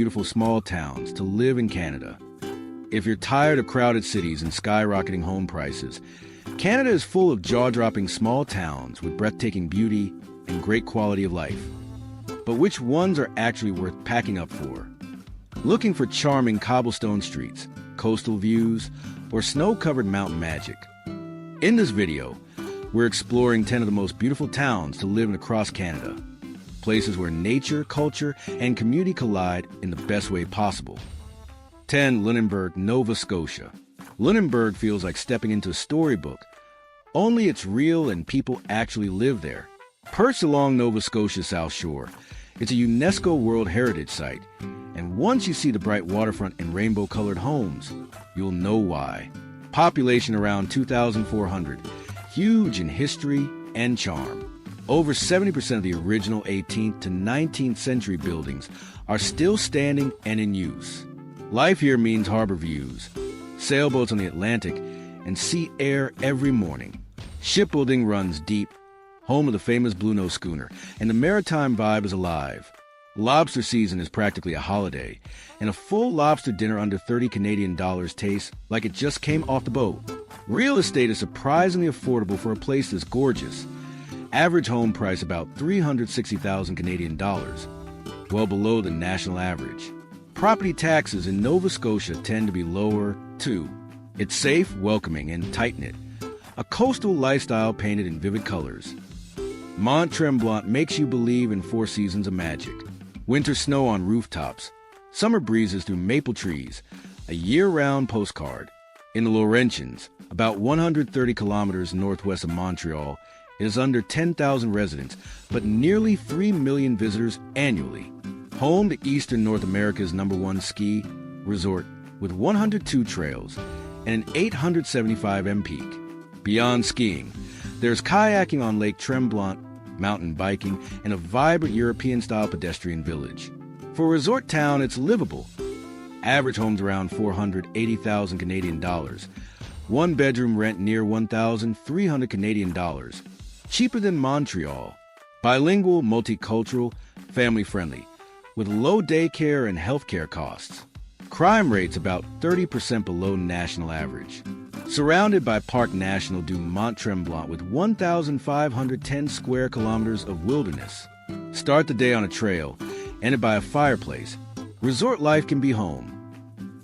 beautiful small towns to live in Canada. If you're tired of crowded cities and skyrocketing home prices, Canada is full of jaw-dropping small towns with breathtaking beauty and great quality of life. But which ones are actually worth packing up for? Looking for charming cobblestone streets, coastal views, or snow-covered mountain magic? In this video, we're exploring 10 of the most beautiful towns to live in across Canada. Places where nature, culture, and community collide in the best way possible. 10. Lunenburg, Nova Scotia. Lunenburg feels like stepping into a storybook, only it's real and people actually live there. Perched along Nova Scotia's South Shore, it's a UNESCO World Heritage Site, and once you see the bright waterfront and rainbow-colored homes, you'll know why. Population around 2,400, huge in history and charm. Over 70% of the original 18th to 19th century buildings are still standing and in use. Life here means harbor views, sailboats on the Atlantic, and sea air every morning. Shipbuilding runs deep, home of the famous Bluenose schooner, and the maritime vibe is alive. Lobster season is practically a holiday, and a full lobster dinner under 30 Canadian dollars tastes like it just came off the boat. Real estate is surprisingly affordable for a place this gorgeous. Average home price about 360,000 Canadian dollars, well below the national average. Property taxes in Nova Scotia tend to be lower, too. It's safe, welcoming, and tight-knit. A coastal lifestyle painted in vivid colors. Mont Tremblant makes you believe in 4 seasons of magic. Winter snow on rooftops, summer breezes through maple trees, a year-round postcard. In the Laurentians, about 130 kilometers northwest of Montreal, it is under 10,000 residents, but nearly 3 million visitors annually. Home to Eastern North America's #1 ski resort with 102 trails and an 875 peak. Beyond skiing, there's kayaking on Lake Tremblant, mountain biking, and a vibrant European-style pedestrian village. For a resort town, it's livable. Average homes around 480,000 Canadian dollars. One-bedroom rent near 1,300 Canadian dollars. Cheaper than Montreal. Bilingual, multicultural, family-friendly, with low daycare and healthcare costs. Crime rates about 30% below national average. Surrounded by Parc National du Mont Tremblant with 1,510 square kilometers of wilderness. Start the day on a trail, end it by a fireplace. Resort life can be home.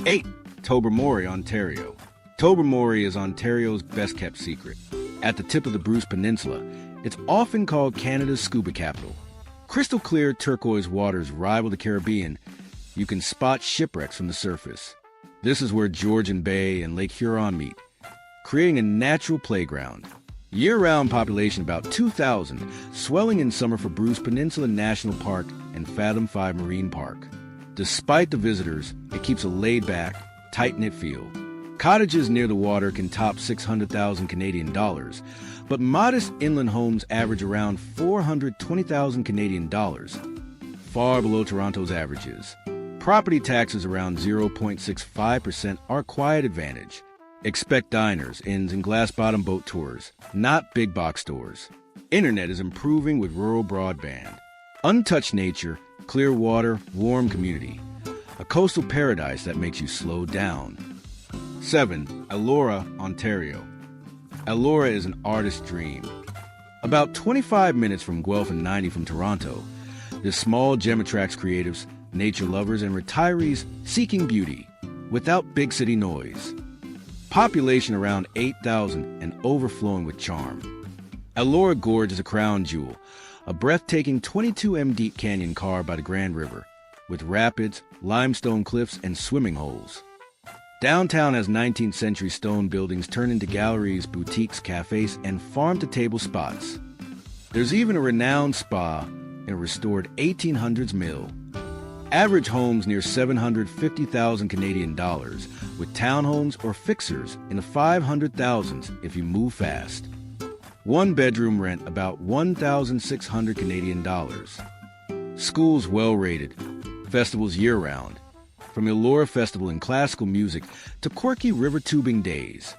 8. Tobermory, Ontario. Tobermory is Ontario's best-kept secret. At the tip of the Bruce Peninsula, it's often called Canada's scuba capital. Crystal-clear turquoise waters rival the Caribbean. You can spot shipwrecks from the surface. This is where Georgian Bay and Lake Huron meet, creating a natural playground. Year-round population about 2,000, swelling in summer for Bruce Peninsula National Park and Fathom 5 Marine Park. Despite the visitors, it keeps a laid-back, tight-knit feel. Cottages near the water can top 600,000 Canadian dollars, but modest inland homes average around 420,000 Canadian dollars, far below Toronto's averages. Property taxes around 0.65% are a quiet advantage. Expect diners, inns, and glass-bottom boat tours, not big box stores. Internet is improving with rural broadband. Untouched nature, clear water, warm community. A coastal paradise that makes you slow down. 7. Elora, Ontario. Elora is an artist's dream. About 25 minutes from Guelph and 90 from Toronto, this small gem attracts creatives, nature lovers, and retirees seeking beauty without big city noise. Population around 8,000 and overflowing with charm. Elora Gorge is a crown jewel, a breathtaking 22 deep canyon carved by the Grand River, with rapids, limestone cliffs, and swimming holes. Downtown has 19th century stone buildings turned into galleries, boutiques, cafes, and farm-to-table spots. There's even a renowned spa in a restored 1800s mill. Average homes near 750,000 Canadian dollars, with townhomes or fixers in the 500,000s if you move fast. One-bedroom rent about 1,600 Canadian dollars. Schools well-rated. Festivals year-round. From Elora Festival in classical music to quirky river tubing days.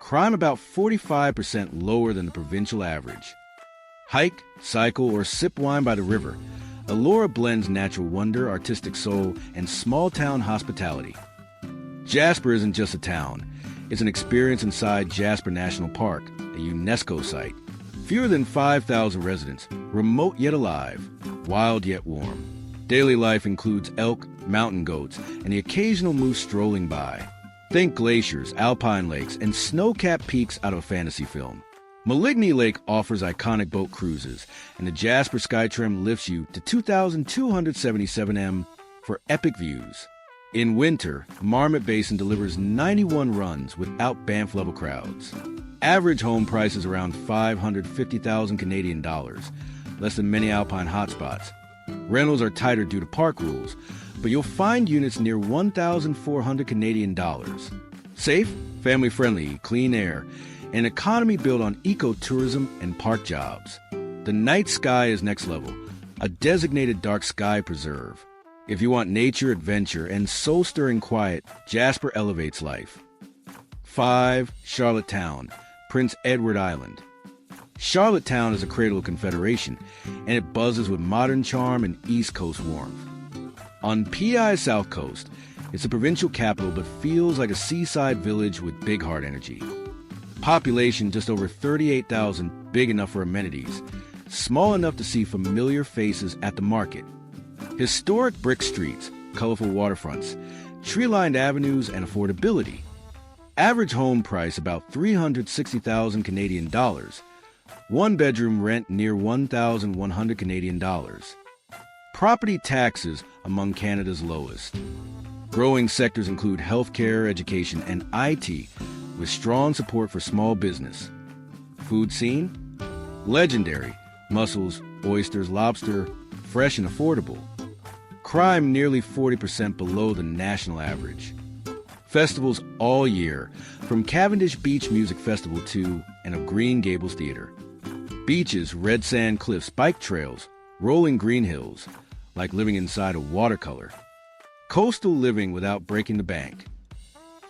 Crime about 45% lower than the provincial average. Hike, cycle, or sip wine by the river, Elora blends natural wonder, artistic soul, and small-town hospitality. Jasper isn't just a town. It's an experience inside Jasper National Park, a UNESCO site. Fewer than 5,000 residents, remote yet alive, wild yet warm. Daily life includes elk, mountain goats, and the occasional moose strolling by. Think glaciers, alpine lakes, and snow-capped peaks out of a fantasy film. Maligney Lake offers iconic boat cruises, and the Jasper Skytram lifts you to 2,277 m for epic views. In winter, Marmot Basin delivers 91 runs without Banff-level crowds. Average home price is around 550,000 Canadian dollars, less than many alpine hotspots. Rentals are tighter due to park rules, but you'll find units near 1,400 Canadian dollars. Safe, family-friendly, clean air, an economy built on ecotourism and park jobs. The night sky is next level, a designated dark sky preserve. If you want nature, adventure, and soul-stirring quiet, Jasper elevates life. 5. Charlottetown, Prince Edward Island. Charlottetown is a cradle of Confederation, and it buzzes with modern charm and East Coast warmth. On PEI's South Coast, it's a provincial capital but feels like a seaside village with big heart energy. Population just over 38,000, big enough for amenities, small enough to see familiar faces at the market. Historic brick streets, colorful waterfronts, tree-lined avenues, and affordability. Average home price about 360,000 Canadian dollars. One-bedroom rent near 1,100 Canadian dollars. Property taxes among Canada's lowest. Growing sectors include healthcare, education, and IT, with strong support for small business. Food scene? Legendary. Mussels, oysters, lobster, fresh and affordable. Crime nearly 40% below the national average. Festivals all year, from Cavendish Beach Music Festival to and of Green Gables Theater. Beaches, red sand cliffs, bike trails, rolling green hills, like living inside a watercolor. Coastal living without breaking the bank.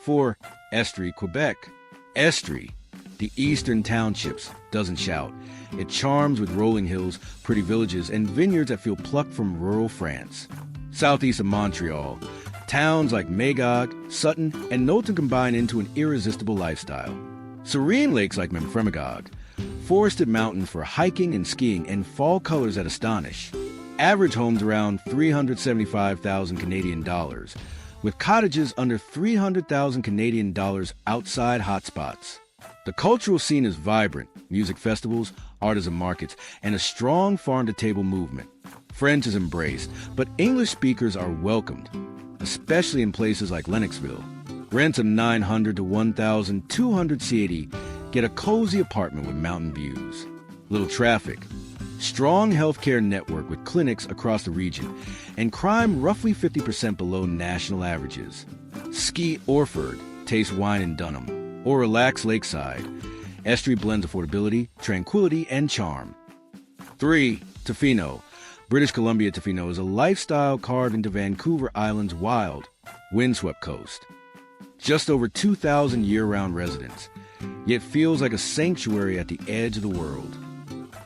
4. Estrie, Quebec. Estrie, the eastern townships, doesn't shout. It charms with rolling hills, pretty villages, and vineyards that feel plucked from rural France. Southeast of Montreal, towns like Magog, Sutton, and Knowlton combine into an irresistible lifestyle. Serene lakes like Memphremagog, forested mountains for hiking and skiing, and fall colors that astonish. Average homes around 375,000 Canadian dollars, with cottages under 300,000 Canadian dollars outside hotspots. The cultural scene is vibrant, music festivals, artisan markets, and a strong farm-to-table movement. French is embraced, but English speakers are welcomed, especially in places like Lennoxville. Rents of $900 to $1,200 CAD get a cozy apartment with mountain views. Little traffic. Strong healthcare network with clinics across the region, and crime roughly 50% below national averages. Ski Orford, taste wine in Dunham, or relax lakeside. Estrie blends affordability, tranquility, and charm. 3. Tofino. British Columbia Tofino is a lifestyle carved into Vancouver Island's wild, windswept coast. Just over 2,000 year-round residents, yet feels like a sanctuary at the edge of the world.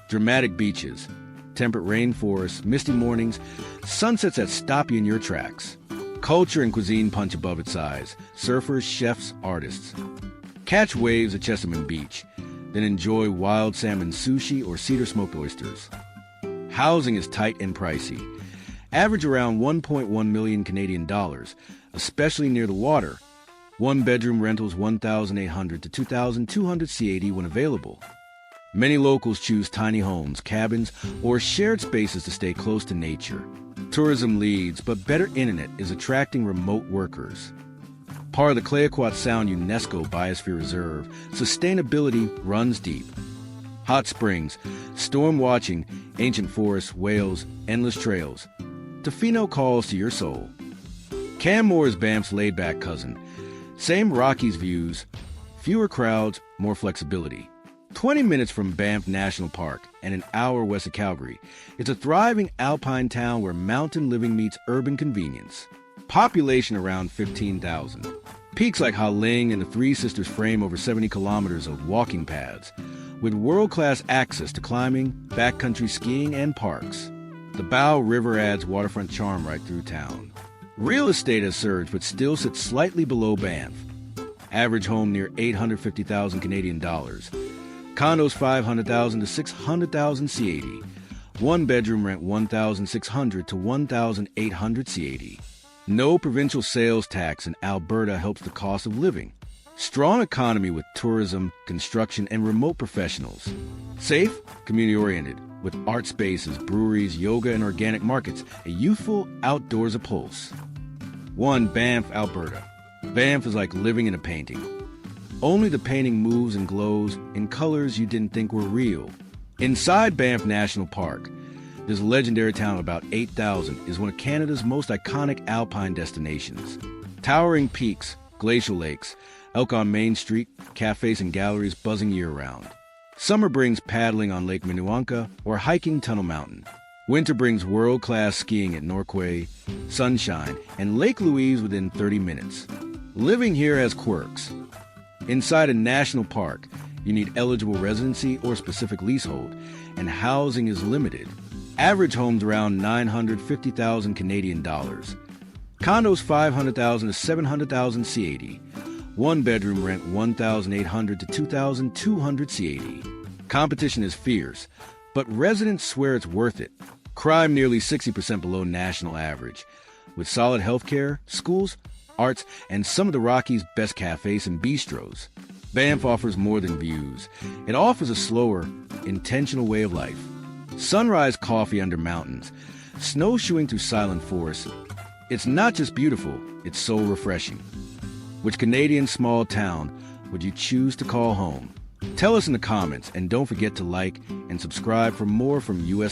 Dramatic beaches, temperate rainforests, misty mornings, sunsets that stop you in your tracks. Culture and cuisine punch above its size. Surfers, chefs, artists. Catch waves at Chesterman Beach, then enjoy wild salmon sushi or cedar-smoked oysters. Housing is tight and pricey. Average around 1.1 million Canadian dollars, especially near the water. One-bedroom rentals 1,800 to 2,200 CAD when available. Many locals choose tiny homes, cabins, or shared spaces to stay close to nature. Tourism leads, but better internet is attracting remote workers. Part of the Clayoquot Sound UNESCO Biosphere Reserve, sustainability runs deep. Hot springs, storm watching, ancient forests, whales, endless trails. Tofino calls to your soul. Canmore is Banff's laid-back cousin. Same Rockies views, fewer crowds, more flexibility. 20 minutes from Banff National Park and an hour west of Calgary, it's a thriving alpine town where mountain living meets urban convenience. Population around 15,000. Peaks like Ha Ling and the Three Sisters frame over 70 kilometers of walking paths, with world-class access to climbing, backcountry skiing, and parks. The Bow River adds waterfront charm right through town. Real estate has surged but still sits slightly below Banff. Average home near 850,000 Canadian dollars. Condos 500,000 to 600,000 CAD. One bedroom rent 1,600 to 1,800 CAD. No provincial sales tax in Alberta helps the cost of living. Strong economy with tourism, construction, and remote professionals. Safe, community-oriented, with art spaces, breweries, yoga, and organic markets. A youthful outdoors pulse. 1. Banff, Alberta. Banff is like living in a painting. Only the painting moves and glows in colors you didn't think were real. Inside Banff National Park, this legendary town of about 8,000 is one of Canada's most iconic alpine destinations. Towering peaks, glacial lakes, elk on Main Street, cafes and galleries buzzing year-round. Summer brings paddling on Lake Minnewanka or hiking Tunnel Mountain. Winter brings world-class skiing at Norquay, sunshine, and Lake Louise within 30 minutes. Living here has quirks. Inside a national park, you need eligible residency or specific leasehold, and housing is limited. Average homes around 950,000 Canadian dollars. Condos 500,000 to 700,000 CAD. One bedroom rent 1,800 to 2,200 CAD. Competition is fierce, but residents swear it's worth it. Crime nearly 60% below national average. With solid healthcare, schools, arts, and some of the Rockies' best cafes and bistros. Banff offers more than views. It offers a slower, intentional way of life. Sunrise coffee under mountains, snowshoeing through silent forests. It's not just beautiful, it's so refreshing. Which Canadian small town would you choose to call home? Tell us in the comments, and don't forget to like and subscribe for more from U.S.